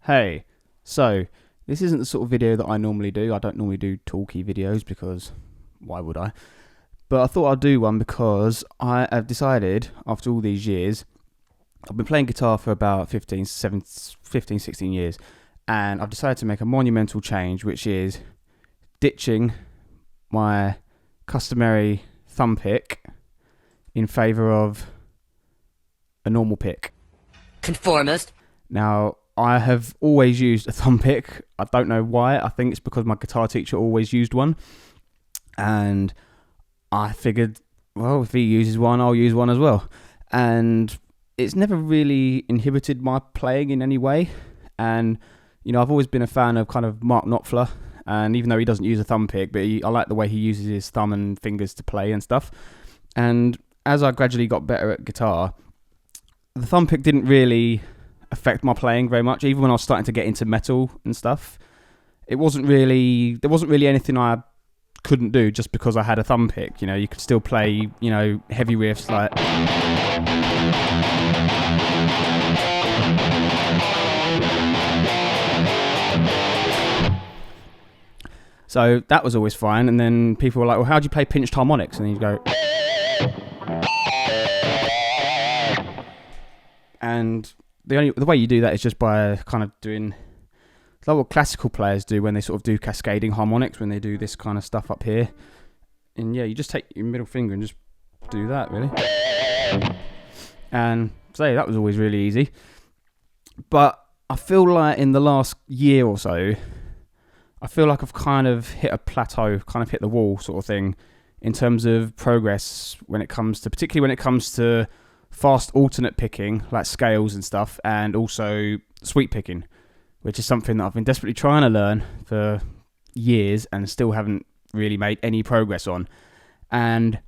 Hey, so this isn't the sort of video that I normally do. I don't normally do talky videos because why would I? But I thought I'd do one because I have decided, after all these years, I've been playing guitar for about 16 years, and I've decided to make a monumental change, which is ditching my customary thumb pick in favour of a normal pick. Conformist. Now, I have always used a thumb pick. I don't know why. I think it's because my guitar teacher always used one. And I figured, well, if he uses one, I'll use one as well. And it's never really inhibited my playing in any way. And, you know, I've always been a fan of kind of Mark Knopfler. And even though he doesn't use a thumb pick, but I like the way he uses his thumb and fingers to play and stuff. And as I gradually got better at guitar, the thumb pick didn't really affect my playing very much. Even when I was starting to get into metal and stuff, there wasn't really anything I couldn't do just because I had a thumb pick. You know, you could still play, you know, heavy riffs like. So that was always fine. And then people were like, well, how do you play pinched harmonics? And you go. And the way you do that is just by kind of doing like what classical players do when they sort of do cascading harmonics, when they do this kind of stuff up here. And yeah, you just take your middle finger and just do that, really. And so that was always really easy. But I feel like in the last year or so, I feel like I've kind of hit a plateau, kind of hit the wall sort of thing in terms of progress particularly when it comes to fast alternate picking, like scales and stuff, and also sweep picking, which is something that I've been desperately trying to learn for years and still haven't really made any progress on. And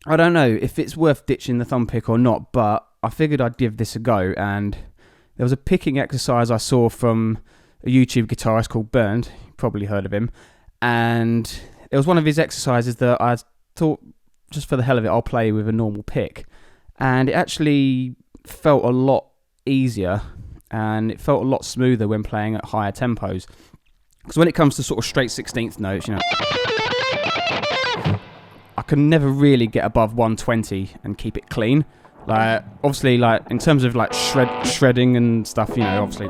I don't know if it's worth ditching the thumb pick or not, but I figured I'd give this a go. And there was a picking exercise I saw from a YouTube guitarist called Bernd. You've probably heard of him. And it was one of his exercises that I thought, just for the hell of it, I'll play with a normal pick. And it actually felt a lot easier and it felt a lot smoother when playing at higher tempos. Because when it comes to sort of straight 16th notes, you know, I can never really get above 120 and keep it clean. Like, obviously, like in terms of like shredding and stuff, you know, obviously.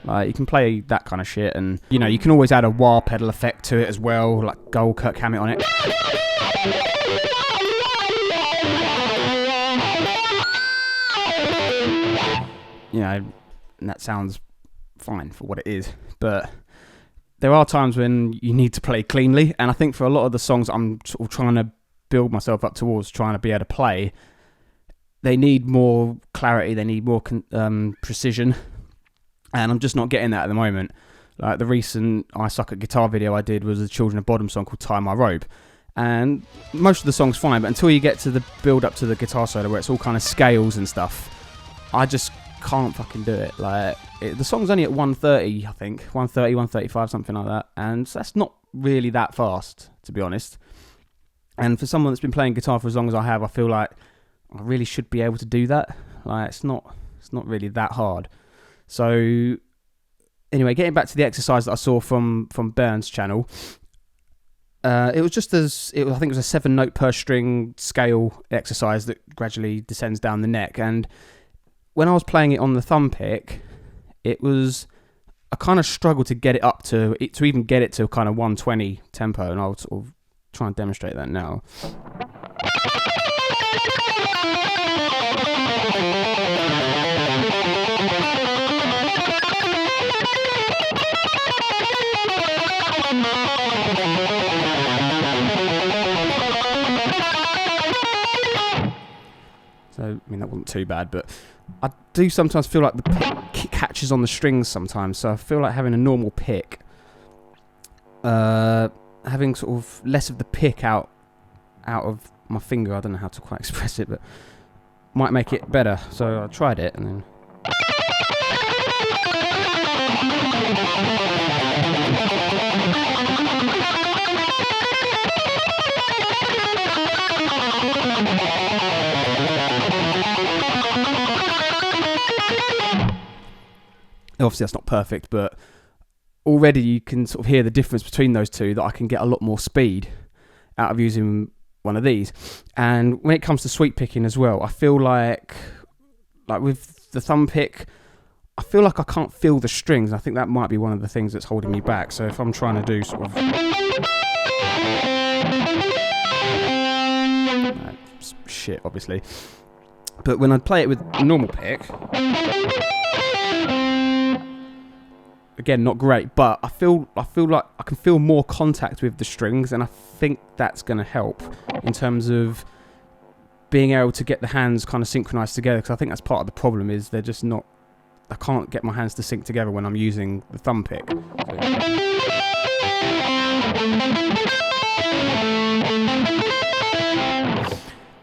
Like, you can play that kind of shit, and you know, you can always add a wah pedal effect to it as well, like gold Kirk Hammett on it. You know, and that sounds fine for what it is, but there are times when you need to play cleanly, and I think for a lot of the songs I'm sort of trying to build myself up towards trying to be able to play, they need more clarity, they need more precision, and I'm just not getting that at the moment. Like the recent I Suck at Guitar video I did was a Children of Bodom song called Tie My Robe, and most of the song's fine, but until you get to the build up to the guitar solo where it's all kind of scales and stuff, I just can't fucking do it. Like the song's only at 130, I think 130, 135, something like that, and that's not really that fast, to be honest. And for someone that's been playing guitar for as long as I have, I feel like I really should be able to do that. Like it's not really that hard. So anyway, getting back to the exercise that I saw from Bernd's channel, it was just I think it was a 7-note per string scale exercise that gradually descends down the neck. And when I was playing it on the thumb pick, I kind of struggled to get it up to even get it to kind of 120 tempo, and I'll sort of try and demonstrate that now. So, I mean, that wasn't too bad, but I do sometimes feel like the pick catches on the strings sometimes, so I feel like having a normal pick, having sort of less of the pick out of my finger, I don't know how to quite express it, but might make it better. So I tried it, and then... Obviously that's not perfect, but already you can sort of hear the difference between those two, that I can get a lot more speed out of using one of these. And when it comes to sweep picking as well, I feel like with the thumb pick, I feel like I can't feel the strings. I think that might be one of the things that's holding me back. So if I'm trying to do sort of shit, obviously, but when I play it with a normal pick, again, not great, but I feel like I can feel more contact with the strings, and I think that's going to help in terms of being able to get the hands kind of synchronized together, because I think that's part of the problem, is they're just not, I can't get my hands to sync together when I'm using the thumb pick.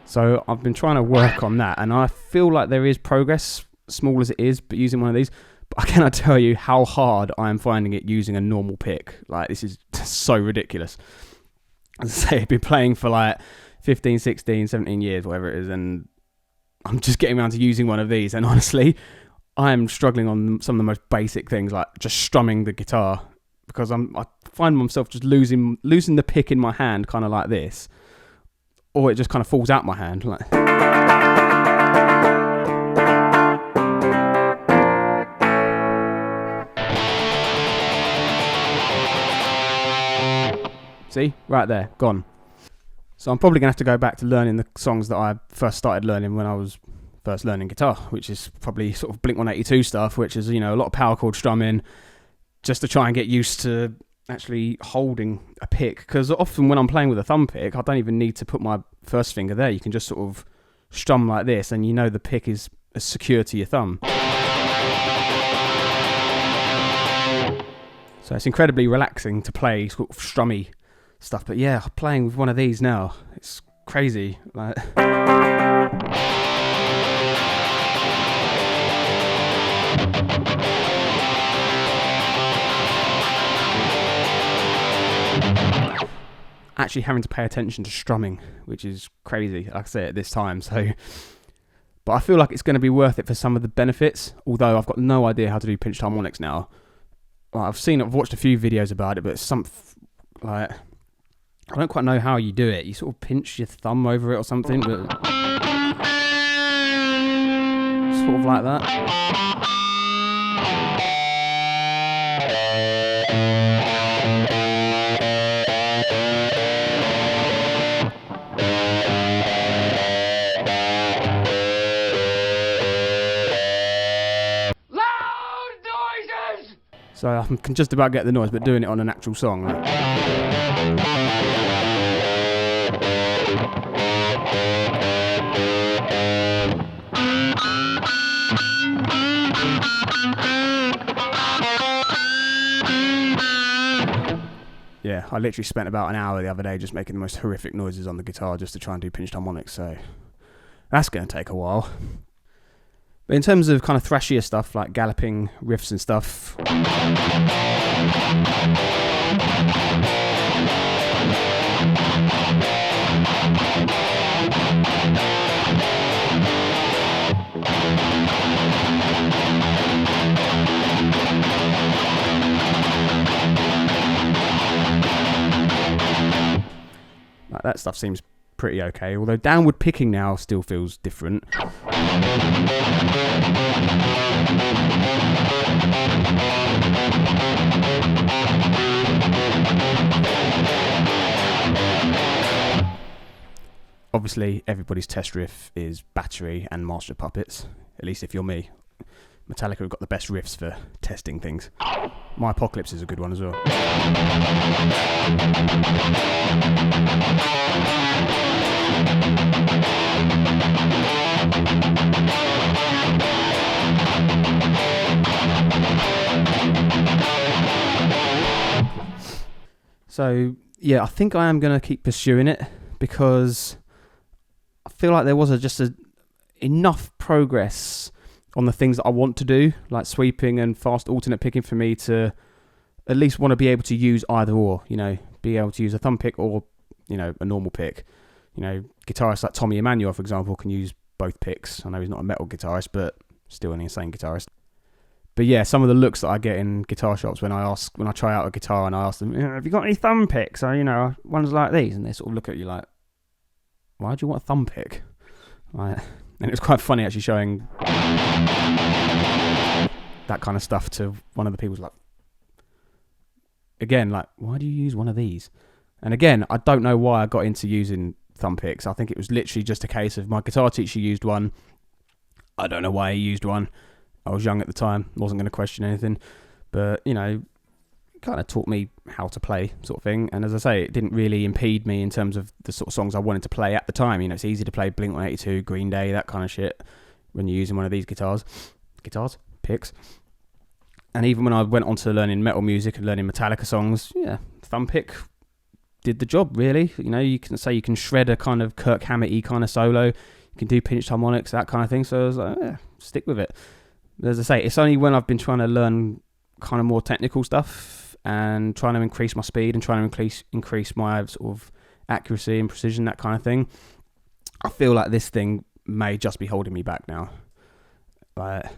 So I've been trying to work on that, and I feel like there is progress, small as it is, but using one of these. But I cannot tell you how hard I am finding it using a normal pick. Like, this is so ridiculous. As I say, I've been playing for like 15, 16, 17 years, whatever it is, and I'm just getting around to using one of these. And honestly, I am struggling on some of the most basic things, like just strumming the guitar, because I find myself just losing the pick in my hand, kind of like this, or it just kind of falls out my hand. Like, see, right there, gone. So I'm probably gonna have to go back to learning the songs that I first started learning when I was first learning guitar, which is probably sort of Blink 182 stuff, which is, you know, a lot of power chord strumming, just to try and get used to actually holding a pick. Because often when I'm playing with a thumb pick, I don't even need to put my first finger there. You can just sort of strum like this, and you know the pick is secure to your thumb. So it's incredibly relaxing to play sort of strummy stuff. But yeah, playing with one of these now, it's crazy. Like, actually having to pay attention to strumming, which is crazy, like I say, at this time. So, but I feel like it's going to be worth it for some of the benefits, although I've got no idea how to do pinched harmonics now. Well, I've watched a few videos about it, but like, I don't quite know how you do it. You sort of pinch your thumb over it or something, but sort of like that. So I can just about get the noise, but doing it on an actual song. Like. Yeah, I literally spent about an hour the other day just making the most horrific noises on the guitar just to try and do pinched harmonics, so that's going to take a while. But in terms of kind of thrashier stuff, like galloping riffs and stuff, like that stuff seems pretty okay, although downward picking now still feels different. Obviously, everybody's test riff is Battery and Master Puppets, at least if you're me. Metallica have got the best riffs for testing things. My Apocalypse is a good one as well. So, yeah, I think I am going to keep pursuing it, because I feel like there was enough progress on the things that I want to do, like sweeping and fast alternate picking, for me to at least want to be able to use either or, you know, be able to use a thumb pick or, you know, a normal pick. You know, guitarists like Tommy Emmanuel, for example, can use both picks. I know he's not a metal guitarist, but still an insane guitarist. But yeah, some of the looks that I get in guitar shops when I try out a guitar and I ask them, have you got any thumb picks? Or, ones like these, and they sort of look at you like, why do you want a thumb pick? Like, and it was quite funny actually showing that kind of stuff to one of the people. Like, again, like, why do you use one of these? And again, I don't know why I got into using thumb picks. I think it was literally just a case of my guitar teacher used one. I don't know why he used one. I was young at the time, wasn't going to question anything, but kind of taught me how to play, sort of thing. And as I say, it didn't really impede me in terms of the sort of songs I wanted to play at the time. It's easy to play Blink-182, Green Day, that kind of shit when you're using one of these picks. And even when I went on to learning metal music and learning Metallica songs, thumb pick did the job, really. You can say you can shred a kind of Kirk Hammett-y kind of solo, you can do pinched harmonics, that kind of thing. So I was like, stick with it. As I say, it's only when I've been trying to learn kind of more technical stuff and trying to increase my speed and trying to increase my sort of accuracy and precision, that kind of thing, I feel like this thing may just be holding me back now. Not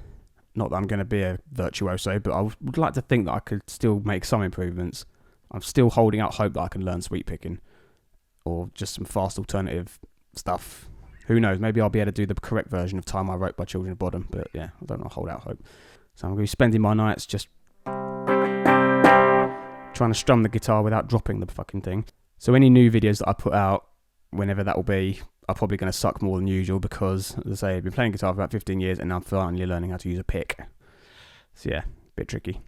that I'm going to be a virtuoso, but I would like to think that I could still make some improvements. I'm still holding out hope that I can learn sweep picking or just some fast alternative stuff. Who knows? Maybe I'll be able to do the correct version of Time I Wrote by Children of Bodom. But yeah, I don't know. Hold out hope. So I'm going to be spending my nights just trying to strum the guitar without dropping the fucking thing. So any new videos that I put out, whenever that will be, are probably going to suck more than usual because, as I say, I've been playing guitar for about 15 years and now I'm finally learning how to use a pick. So yeah, a bit tricky.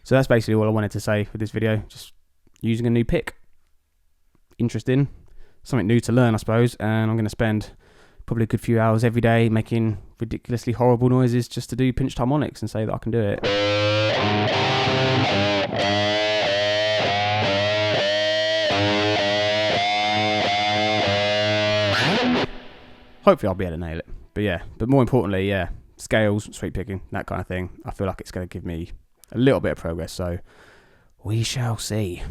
So that's basically all I wanted to say for this video. Just using a new pick. Interesting. Something new to learn, I suppose. And I'm going to spend probably a good few hours every day making ridiculously horrible noises just to do pinched harmonics and say that I can do it. Hopefully I'll be able to nail it. But more importantly, scales, sweep picking, that kind of thing. I feel like it's going to give me a little bit of progress, so we shall see.